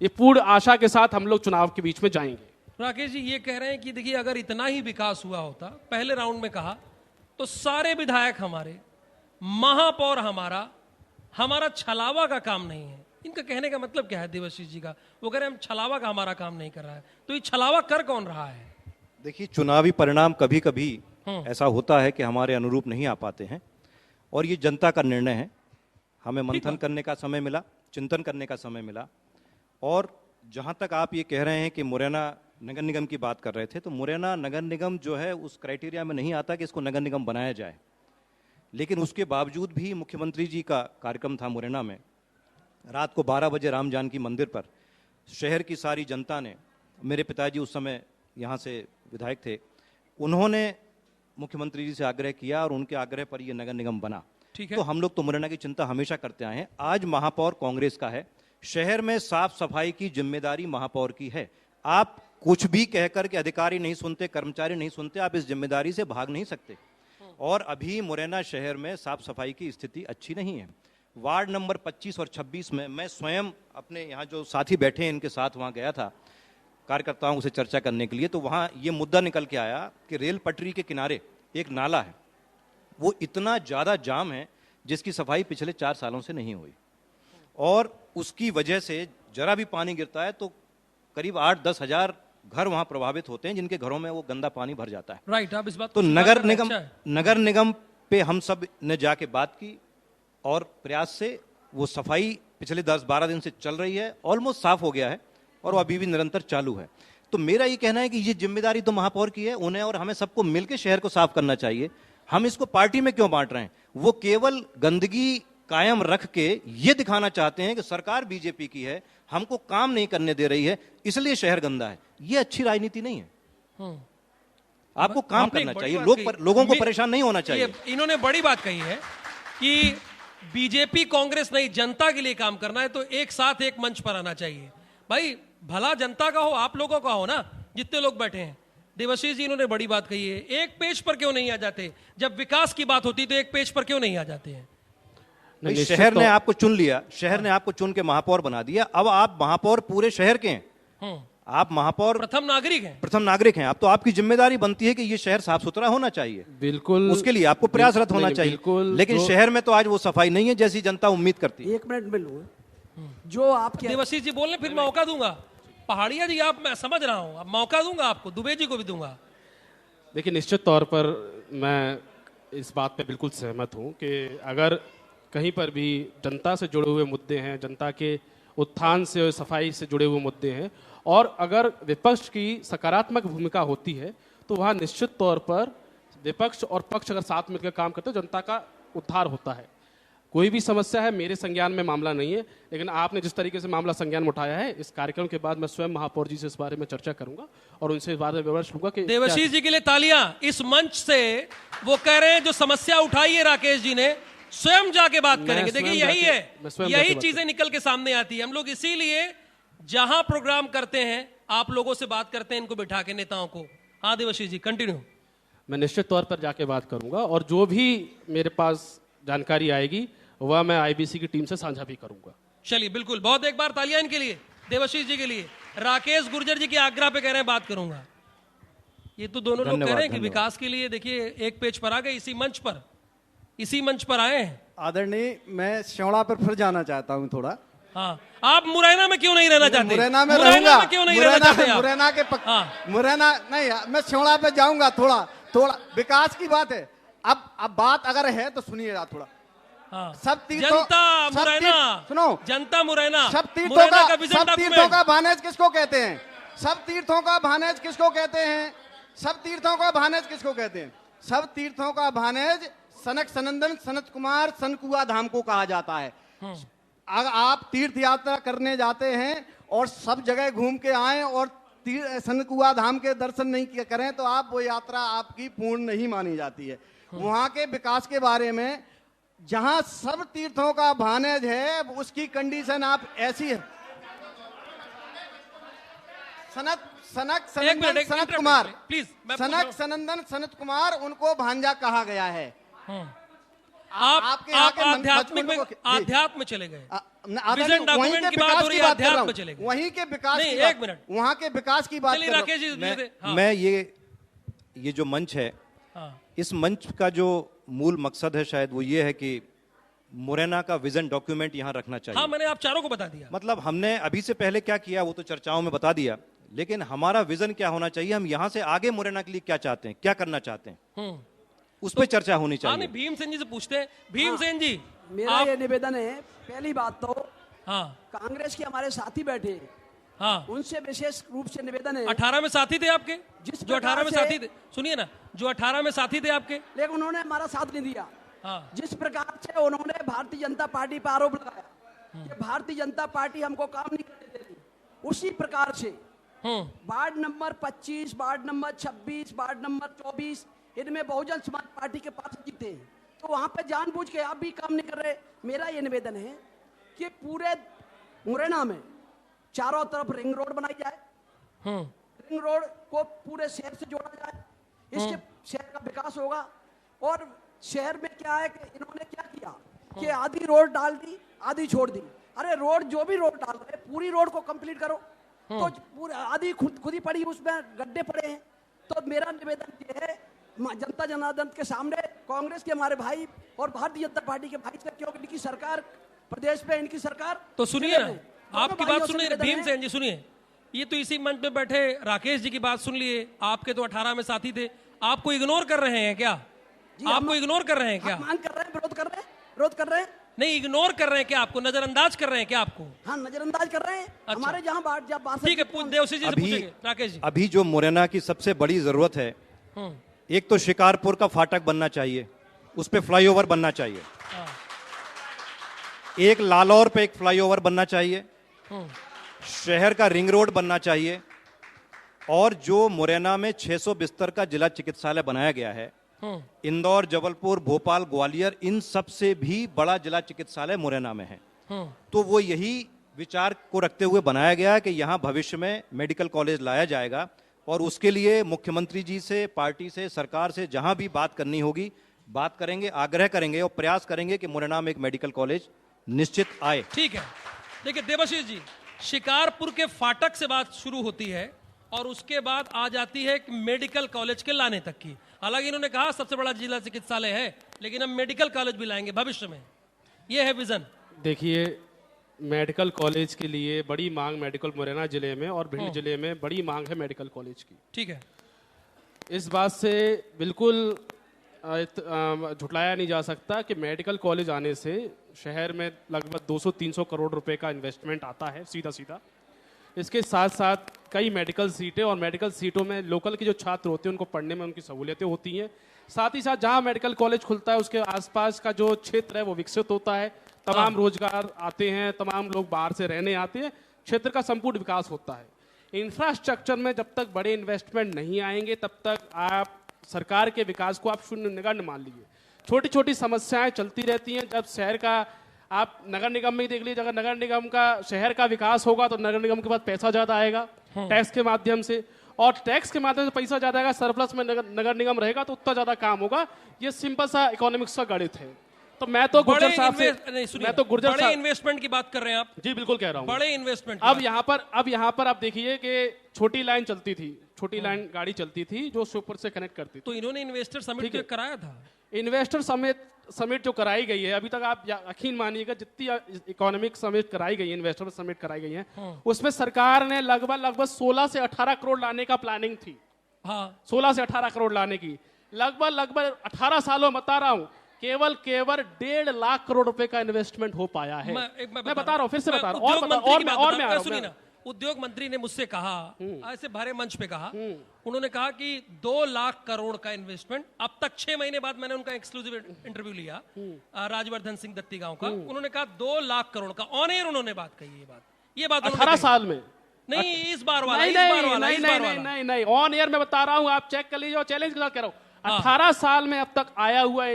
ये पूर्ण आशा के साथ हम लोग चुनाव के बीच में जाएंगे। राकेश जी ये कह रहे हैं कि देखिए, अगर इतना ही विकास हुआ होता, पहले राउंड में कहा, तो सारे विधायक हमारे, महापौर हमारा छलावा का काम नहीं है। इनका कहने का मतलब क्या है देवाशीष जी का? वो कह रहे हैं हम छलावा का हमारा काम नहीं कर रहा है। तो ये छलावा कर कौन रहा है? देखिए, चुनावी परिणाम कभी कभी ऐसा होता है कि हमारे अनुरूप नहीं आ पाते हैं, और ये जनता का निर्णय है। हमें मंथन करने का समय मिला, चिंतन करने का समय मिला। और जहां तक आप ये कह रहे हैं कि मुरैना नगर निगम की बात कर रहे थे, तो मुरैना नगर निगम जो है उस क्राइटेरिया में नहीं आता कि इसको नगर निगम बनाया जाए। लेकिन उसके बावजूद भी मुख्यमंत्री जी का कार्यक्रम था मुरैना में, रात को 12 बजे राम जानकी मंदिर पर शहर की सारी जनता ने, मेरे पिताजी उस समय यहाँ से विधायक थे, उन्होंने मुख्यमंत्री जी से आग्रह किया और उनके आग्रह पर यह नगर निगम बना। ठीक है। तो हम लोग तो मुरैना की चिंता हमेशा करते आए हैं। आज महापौर कांग्रेस का है, शहर में साफ सफाई की जिम्मेदारी महापौर की है। आप कुछ भी कहकर के अधिकारी नहीं सुनते, कर्मचारी नहीं सुनते, आप इस जिम्मेदारी से भाग नहीं सकते। और अभी मुरैना शहर में साफ सफाई की स्थिति अच्छी नहीं है। वार्ड नंबर 25 और 26 में मैं स्वयं अपने यहाँ जो साथी बैठे हैं इनके साथ वहाँ गया था कार्यकर्ताओं से चर्चा करने के लिए। तो वहाँ ये मुद्दा निकल के आया कि रेल पटरी के किनारे एक नाला है, वो इतना ज़्यादा जाम है जिसकी सफाई पिछले 4 सालों से नहीं हुई, और उसकी वजह से जरा भी पानी गिरता है तो करीब 8-10 हज़ार घर वहाँ प्रभावित होते हैं, जिनके घरों में वो गंदा पानी भर जाता है। राइट, आप इस बात तो नगर निगम पे हम सब ने जाके बात की और प्रयास से वो सफाई पिछले 10-12 दिन से चल रही है, ऑलमोस्ट साफ हो गया है और वो अभी भी निरंतर चालू है। तो मेरा ये कहना है कि ये जिम्मेदारी तो महापौर की है, उन्हें और हमें सबको मिलकर शहर को साफ करना चाहिए। हम इसको पार्टी में क्यों बांट रहे हैं? वो केवल गंदगी कायम रख के ये दिखाना चाहते हैं कि सरकार बीजेपी की है, हमको काम नहीं करने दे रही है, इसलिए शहर गंदा है। ये अच्छी राजनीति नहीं है। आपको काम करना चाहिए, लोगों को परेशान नहीं होना चाहिए। इन्होंने बड़ी बात कही है कि बीजेपी कांग्रेस नहीं, जनता के लिए काम करना है, तो एक साथ एक मंच पर आना चाहिए। भाई भला जनता का हो, आप लोगों का हो ना, जितने लोग बैठे हैं। देवाशीष जी इन्होंने बड़ी बात कही है, एक पेज पर क्यों नहीं आ जाते? जब विकास की बात होती तो एक पेज पर क्यों नहीं आ जाते हैं? भाई, निश्चित शहर ने तौर- आपको चुन लिया, शहर ने आपको चुन के महापौर बना दिया, अब आप महापौर पूरे शहर के हैं, हम्म, आप महापौर प्रथम नागरिक हैं। प्रथम नागरिक हैं, अब तो आपकी जिम्मेदारी बनती है कि ये शहर साफ सुथरा होना चाहिए, बिल्कुल उसके लिए आपको प्रयासरत होना नहीं, चाहिए। बिल्कुल लेकिन जो- शहर में तो आज वो सफाई नहीं है जैसी जनता उम्मीद करती है। 1 मिनट में लूँ जो आपके देवाशीष जी बोल रहे, फिर मौका दूंगा। पहाड़िया जी आप, मैं समझ रहा हूं, अब मौका दूंगा आपको, दुबे जी को भी दूंगा। देखिए, निश्चित तौर पर मैं इस बात पे बिल्कुल सहमत हूं कि अगर कहीं पर भी जनता से जुड़े हुए मुद्दे हैं, जनता के उत्थान से सफाई से जुड़े हुए मुद्दे हैं, और अगर विपक्ष की सकारात्मक भूमिका होती है तो वहाँ निश्चित तौर पर विपक्ष और पक्ष अगर साथ मिलकर काम करते हैं जनता का उद्धार होता है। कोई भी समस्या है मेरे संज्ञान में मामला नहीं है, लेकिन आपने जिस तरीके से मामला संज्ञान में उठाया है, इस कार्यक्रम के बाद मैं स्वयं महापौर जी से इस बारे में चर्चा करूंगा और उनसे इस बारे में विमर्श लूंगा कि देवाशीष जी के लिए तालियां। इस मंच से वो कह रहे हैं जो समस्या उठाई है राकेश जी ने, स्वयं जाके बात करेंगे। देखिए स्वयं यही जाके- मैं है, स्वयं यही जाके बात चीजें निकल के सामने आती है। हम लोग इसीलिए जहां प्रोग्राम करते हैं आप लोगों से बात करते हैं, इनको बिठा के, नेताओं को। हाँ देवाशीष जी कंटिन्यू। मैं निश्चित तौर पर जाके बात करूंगा और जो भी मेरे पास जानकारी आएगी वह मैं आईबीसी की टीम से साझा भी करूंगा। चलिए बिल्कुल, बहुत एक बार तालियां इनके लिए, देवाशीष जी के लिए। राकेश गुर्जर जी के आग्रह पे कह रहे हैं बात करूंगा। ये तो दोनों लोग कह रहे हैं कि धन्यवाद। विकास के लिए देखिए एक पेज पर आ गए, इसी मंच पर आए हैं। आदरणीय, मैं श्योड़ा पर फिर जाना चाहता हूँ थोड़ा। हाँ, आप मुरैना में क्यों नहीं रहना चाहते? मुरैना में रहूंगा, क्यों नहीं रहना चाहते आप? मुरैना के हाँ। मुरैना नहीं, मैं श्योड़ा पे जाऊंगा। थोड़ा थोड़ा विकास की बात है। अब बात अगर है तो सुनिएगा थोड़ा। हाँ। सब तीर्थों जनता सब मुरैना, तीर्थ- सुनो, जनता मुरैना, सब तीर्थों मुरैना का विजन सब तीर्थों डॉक्यूमेंट। का भानेज किसको कहते हैं? सब तीर्थों का भानेज किसको कहते हैं? सब तीर्थों का भानेज किसको कहते हैं? सब तीर्थों का भानेज सनक सनंदन सनत कुमार सनकुआ धाम को कहा जाता है। अगर आप तीर्थ यात्रा करने जाते हैं और सब जगह घूम के आए और सनकुआ धाम के दर्शन नहीं करें तो आप वो यात्रा आपकी पूर्ण नहीं मानी जाती है। वहां के विकास के बारे में, जहां सब तीर्थों का भानेज है, उसकी कंडीशन आप ऐसी है। सनक सनक एक सनंदन मिनट, एक सनत मिनट, कुमार, प्लीज, मैं पूछ रहा सनक हूं। सनंदन सनत कुमार, उनको भांजा कहा गया है। आप आपके यहाँ के आध्यात्मिक में, बचपन को- जी। आध्यात्म में चले गए। आदरणीय, विजन डॉक्यूमेंट वहीं के की बात विकास हो रही की है, बात कर रहा अध्यात्म हूं। में चले गए। वहीं के विकास नहीं, की बात- एक मिनट। वहाँ के विकास की बात चलिए कर रहा राकेश जी, हाँ, मैं ये जो मंच है, हाँ, इस मंच का जो मूल मकसद है शायद वो ये है कि मुरैना का विजन डॉक्यूमेंट यहाँ रखना चाहिए। हाँ, मैंने आप चारों को बता दिया। मतलब हमने अभी से पहले क्या किया वो तो चर्चाओं में बता दिया, लेकिन हमारा विजन क्या होना चाहिए, हम यहाँ से आगे मुरैना के लिए क्या चाहते हैं, क्या करना चाहते हैं, उस पर चर्चा होनी हाँ, चाहिए। नहीं, भीमसेन जी से पूछते हैं। भीमसेन जी, मेरा आप, ये निवेदन है, पहली बात तो हाँ कांग्रेस के हमारे साथी बैठे हैं, हाँ, उनसे विशेष रूप से निवेदन है। 18 में साथी थे आपके, जिस जो 18 में प्रकार साथी से- थे, सुनिए ना, जो 18 में साथी थे आपके। लेकिन उन्होंने हमारा साथ नहीं दिया। हाँ, जिस प्रकार से उन्होंने भारतीय जनता पार्टी पर आरोप लगाया कि भारतीय जनता पार्टी हमको काम नहीं करने दे रही, उसी प्रकार से ward number 25, ward number 26, ward number 24, इनमें बहुजन समाज पार्टी के पास जीते हैं, तो वहां पे जानबूझ के आप भी काम नहीं कर रहे। मेरा ये निवेदन है कि पूरे मुरैना में चारों तरफ रिंग रोड बनाई जाए, रिंग रोड को पूरे शहर से जोड़ा जाए, इससे शहर का विकास होगा। और शहर में क्या है कि इन्होंने क्या किया कि आधी रोड डाल दी, आधी छोड़ दी। अरे रोड, जो भी रोड डाल रहे पूरी रोड को कंप्लीट करो। तो पूरा आधी खुद ही पड़ी, उसमें गड्ढे पड़े हैं। तो मेरा निवेदन ये है जनता जनार्दन के सामने, कांग्रेस के हमारे भाई और भारतीय जनता पार्टी के भाई से, क्योंकि इनकी सरकार प्रदेश में, इनकी सरकार, तो सुनिए ना, दोनों आपकी भाइयों बात से सुनिए निवेदन है। भीमसेन जी, सुनिए। ये तो इसी मंच पे बैठे राकेश जी की बात सुन लिए, आपके तो 18 में साथी थे, आपको इग्नोर कर रहे हैं क्या? जी, आपको इग्नोर कर रहे हैं क्या? हम मांग कर रहे हैं, विरोध कर रहे हैं, विरोध कर रहे हैं। नहीं, इग्नोर कर रहे हैं क्या? आपको नजरअंदाज कर रहे हैं क्या? आपको हाँ, नजरअंदाज कर रहे हैं। हमारे जहाँ बात ठीक है, पूछ देवसी जी से अभी पूछेंगे। राकेश जी, अभी जो मुरैना की सबसे बड़ी जरूरत है, एक तो शिकारपुर का फाटक बनना चाहिए, उस पे फ्लाईओवर बनना चाहिए, एक लालौर पे एक फ्लाईओवर बनना चाहिए, शहर का रिंग रोड बनना चाहिए, और जो मुरैना में 600 बिस्तर का जिला चिकित्सालय बनाया गया है, इंदौर, जबलपुर, भोपाल, ग्वालियर, इन सब से भी बड़ा जिला चिकित्सालय मुरैना में है। तो वो यही विचार को रखते हुए बनाया गया है कि यहाँ भविष्य में मेडिकल कॉलेज लाया जाएगा और उसके लिए मुख्यमंत्री जी से, पार्टी से, सरकार से जहां भी बात करनी होगी बात करेंगे, आग्रह करेंगे और प्रयास करेंगे कि मुरैना में एक मेडिकल कॉलेज निश्चित आए। ठीक है, देखिए देवाशीष जी, शिकारपुर के फाटक से बात शुरू होती है और उसके बाद आ जाती है कि मेडिकल कॉलेज के लाने तक की। हालांकि इन्होंने कहा सबसे बड़ा जिला चिकित्सालय है, लेकिन हम मेडिकल कॉलेज भी लाएंगे भविष्य में, ये है विजन। देखिए, मेडिकल कॉलेज के लिए बड़ी मांग मेडिकल मुरैना जिले में और भिंड जिले में बड़ी मांग है मेडिकल कॉलेज की। ठीक है, इस बात से बिल्कुल झुटलाया नहीं जा सकता कि मेडिकल कॉलेज आने से शहर में लगभग 200-300 करोड़ रुपए का इन्वेस्टमेंट आता है सीधा सीधा। इसके साथ साथ कई मेडिकल सीटें, और मेडिकल सीटों में लोकल के जो छात्र होते हैं उनको पढ़ने में उनकी सहूलियतें होती हैं। साथ ही साथ जहां मेडिकल कॉलेज खुलता है उसके आसपास का जो क्षेत्र है वो विकसित होता है, तमाम रोजगार आते हैं, तमाम लोग बाहर से रहने आते हैं, क्षेत्र का संपूर्ण विकास होता है। इंफ्रास्ट्रक्चर में जब तक बड़े इन्वेस्टमेंट नहीं आएंगे तब तक आप सरकार के विकास को आप शून्य नगण्य मान लीजिए। छोटी छोटी समस्याएं चलती रहती हैं। जब शहर का आप नगर निगम में ही देख लीजिए, अगर नगर निगम का शहर का विकास होगा तो नगर निगम के पास पैसा ज्यादा आएगा टैक्स के माध्यम से, और टैक्स के माध्यम से पैसा ज्यादा आएगा, सरप्लस में नगर निगम रहेगा तो उतना ज्यादा काम होगा। ये सिंपल सा इकोनॉमिक्स का गणित है। तो मैं तो गुर्जर साहब से बड़े इन्वेस्टमेंट की बात कर रहे हैं आप। जी बिल्कुल कह रहा हूँ, बड़े इन्वेस्टमेंट। अब यहाँ पर आप देखिए कि छोटी लाइन चलती थी, छोटी लाइन गाड़ी चलती थी जो सुपर से कनेक्ट करती थी। तो इन्होंने इन्वेस्टर समिट जो कराया था, इन्वेस्टर समिट जो कराई गई है, अभी तक आप यकीन मानिएगा जितनी इकोनॉमिक समिट कराई गई है, इन्वेस्टर समिट कराई गई है, उसमें सरकार ने लगभग 16 से 18 करोड़ लाने का प्लानिंग थी। हाँ, 16 से 18 करोड़ लाने की लगभग 18 सालों में बता रहा हूं केवल 1.5 लाख करोड़ रुपए का इन्वेस्टमेंट हो पाया है। मैं बता रहा हूं, फिर से बता रहा हूं, सुनिए ना, उद्योग मंत्री ने मुझसे कहा, ऐसे भरे मंच पे कहा, उन्होंने कहा कि 2 लाख करोड़ का इन्वेस्टमेंट। अब तक 6 महीने बाद मैंने उनका एक्सक्लूसिव इंटरव्यू लिया, राजवर्धन सिंह दत्ती गांव का। उन्होंने कहा 2 लाख करोड़ का, ऑन एयर उन्होंने बात कही। ये बात 18 साल में नहीं, इस बार वाला नहीं, ऑन एयर में बता रहा हूं, आप चेक कर लीजिए और चैलेंज के साथ कह रहा हूं। 18 साल में अब तक आया हुआ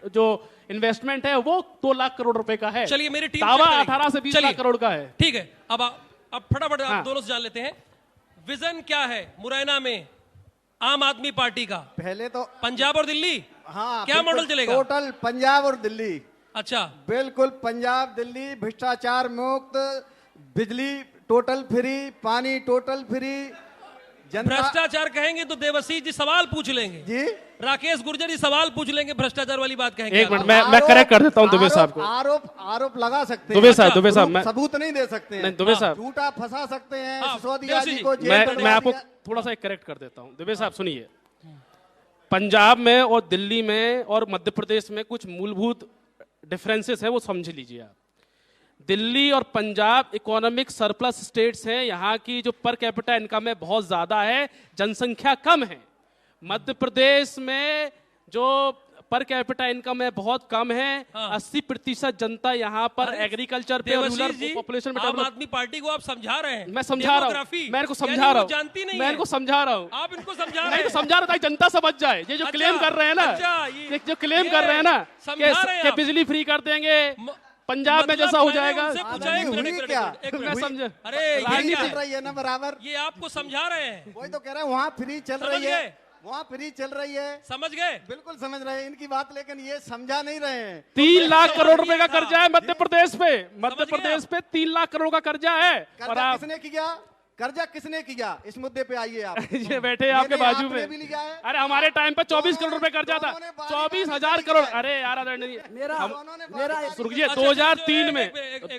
जो इन्वेस्टमेंट है वो 2 लाख करोड़ रुपए का है। चलिए, मेरी टीम दावा 18 से 20 लाख करोड़ का है। ठीक है, अब फटाफट आप दोनों से जान लेते हैं, विजन क्या है मुरैना में आम आदमी पार्टी का? पहले तो पंजाब और दिल्ली, हाँ, क्या मॉडल चलेगा? टोटल पंजाब और दिल्ली। अच्छा, बिल्कुल पंजाब दिल्ली, भ्रष्टाचार मुक्त, बिजली टोटल फ्री, पानी टोटल फ्री। भ्रष्टाचार कहेंगे तो देवाशीष जी सवाल पूछ लेंगे जी, राकेश गुर्जर जी सवाल पूछ लेंगे, भ्रष्टाचार वाली बात कहेंगे। एक मिनट, मैं करेक्ट कर देता हूं दुबे साहब को। आरोप लगा सकते हैं दुबे साहब, मैं सबूत नहीं दे सकते हैं। दुबे साहब, झूठा फंसा सकते हैं, हाँ, सिसोदिया जी को मैं आपको थोड़ा सा करेक्ट कर देता हूं। दुबे साहब सुनिए, पंजाब में और दिल्ली में और मध्य प्रदेश में कुछ मूलभूत डिफरेंसेस है, वो समझ लीजिए आप। दिल्ली और पंजाब इकोनॉमिक सरप्लस स्टेट्स हैं, यहाँ की जो पर कैपिटा इनकम है बहुत ज्यादा है, जनसंख्या कम है। मध्य प्रदेश में जो पर कैपिटा इनकम है बहुत कम है। 80% जनता यहाँ पर एग्रीकल्चर पे और रूरल पॉपुलेशन में। आम आदमी पार्टी को आप समझा रहे हैं? मैं समझा रहा हूँ, मैं इनको समझा रहा हूँ, जानती नहीं, मैं इनको समझा रहा हूँ, आप इनको समझा रहे हैं, मैं समझा रहा था जनता समझ जाए। ये जो क्लेम कर रहे हैं ना, जो क्लेम कर रहे हैं ना कि बिजली फ्री कर देंगे पंजाब में, जैसा हो जाएगा। मैं समझ, अरे चल रही है ना बराबर, ये आपको समझा रहे हैं। वही तो कह रहे हैं, वहाँ फ्री चल रही है, वहाँ फ्री चल रही है। समझ गए? बिल्कुल समझ रहे हैं इनकी बात, लेकिन ये समझा नहीं रहे हैं। 3 लाख करोड़ रुपए का कर्जा है मध्य प्रदेश पे, मध्य प्रदेश पे 3 लाख करोड़ का कर्जा है। कर्जा किसने किया? कर्जा किसने किया? इस मुद्दे पे आइए आप। ये बैठे आपके बाजू में। अरे हमारे टाइम पे 24 करोड़ रुपए कर्जा था, 24,000 करोड़। अरे यार मेरा सुरजिए 2003 में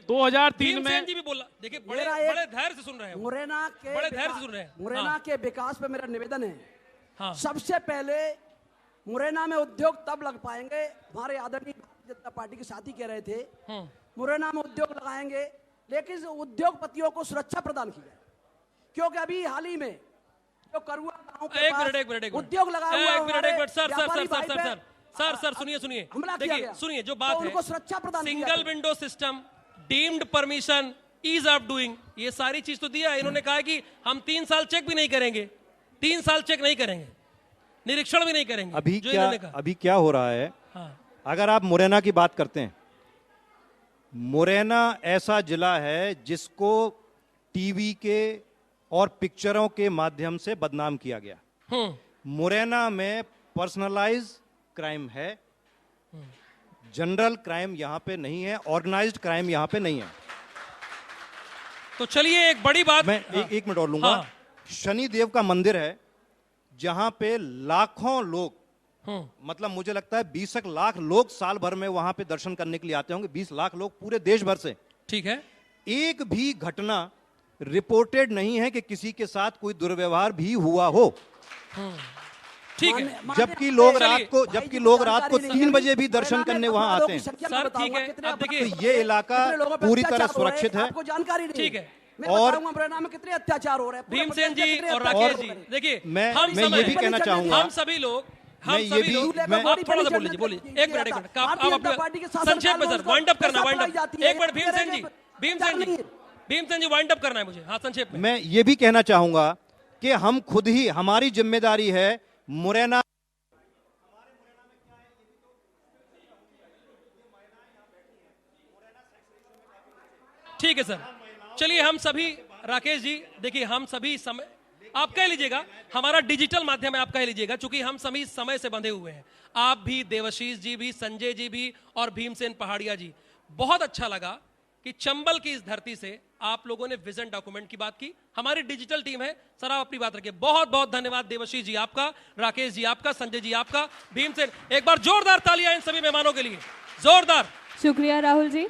2003 में जी भी बोला। देखिए, बड़े धैर्य से सुन रहे हैं, बड़े धैर्य से सुन रहे हैं। मुरैना के विकास पे मेरा निवेदन है, हाँ, सबसे पहले मुरैना में उद्योग तब लग पाएंगे, हमारे आदरणीय भारतीय जनता पार्टी के साथी कह रहे थे मुरैना में उद्योग लगाएंगे, लेकिन उद्योगपतियों को सुरक्षा प्रदान की जाए। क्योंकि अभी हाल ही में जो करुआ गांव के पास उद्योग लगा हुआ है, सर सुनिए, देखिए सुनिए, जो बात है उनको सुरक्षा प्रदान, single window system, deemed permission, ease of doing, ये सारी चीज तो दिया है। इन्होंने कहा कि हम 3 साल चेक भी नहीं करेंगे, 3 साल चेक नहीं करेंगे, निरीक्षण भी नहीं करेंगे। अभी क्या हो रहा है, हाँ, अगर आप मुरैना की बात करते हैं, मुरैना ऐसा जिला है जिसको टीवी के और पिक्चरों के माध्यम से बदनाम किया गया। मुरैना में पर्सनलाइज क्राइम है, जनरल क्राइम यहां पे नहीं है, ऑर्गेनाइज्ड क्राइम यहां पे नहीं है। तो चलिए एक बड़ी बात मैं एक मिनट और लूंगा। हाँ। शनि देव का मंदिर है जहां पे लाखों लोग, मतलब मुझे लगता है 20 लाख लोग साल भर में वहां पे दर्शन करने के लिए आते होंगे, 20 लाख लोग पूरे देश भर से। ठीक है, एक भी घटना रिपोर्टेड नहीं है कि किसी के साथ कोई दुर्व्यवहार भी हुआ हो। ठीक है। जबकि लोग चलिए। रात को 3 बजे भी दर्शन करने वहां आते हैं। सर ठीक है, अब देखिए तो ये इलाका पूरी तरह सुरक्षित है। आपको जानकारी नहीं। ठीक है। और मुरैना में कितने अत्याचार हो रहे हैं, भीमसेन जी और राकेश जी, देखिए मैं हम ये भी कहना चाहूंगा, हम सभी लोग मैं ये भी- मैं- आप थोड़ा सा बोलिए एक मिनट आप अपने संक्षेप में सर वाइंड अप करना, वाइंड अप एक मिनट। भीमसेन जी वाइंड अप करना है मुझे, हाँ संक्षेप में। मैं ये भी कहना चाहूंगा कि हम खुद ही, हमारी जिम्मेदारी है मुरैना। ठीक है सर, चलिए हम सभी, राकेश जी देखिए हम सभी समय, आप कह लीजिएगा, हमारा डिजिटल माध्यम है, आप कह लीजिएगा, क्योंकि हम सभी समय से बंधे हुए हैं। आप भी, देवाशीष जी भी, संजय जी भी और भीमसेन पहाड़िया जी, बहुत अच्छा लगा कि चंबल की इस धरती से आप लोगों ने विजन डॉक्यूमेंट की बात की। हमारी डिजिटल टीम है, सर आप अपनी बात रखिए। बहुत बहुत धन्यवाद देवाशीष जी आपका, राकेश जी आपका, संजय जी आपका, भीमसेन। एक बार जोरदार तालियां इन सभी मेहमानों के लिए, जोरदार। शुक्रिया राहुल जी।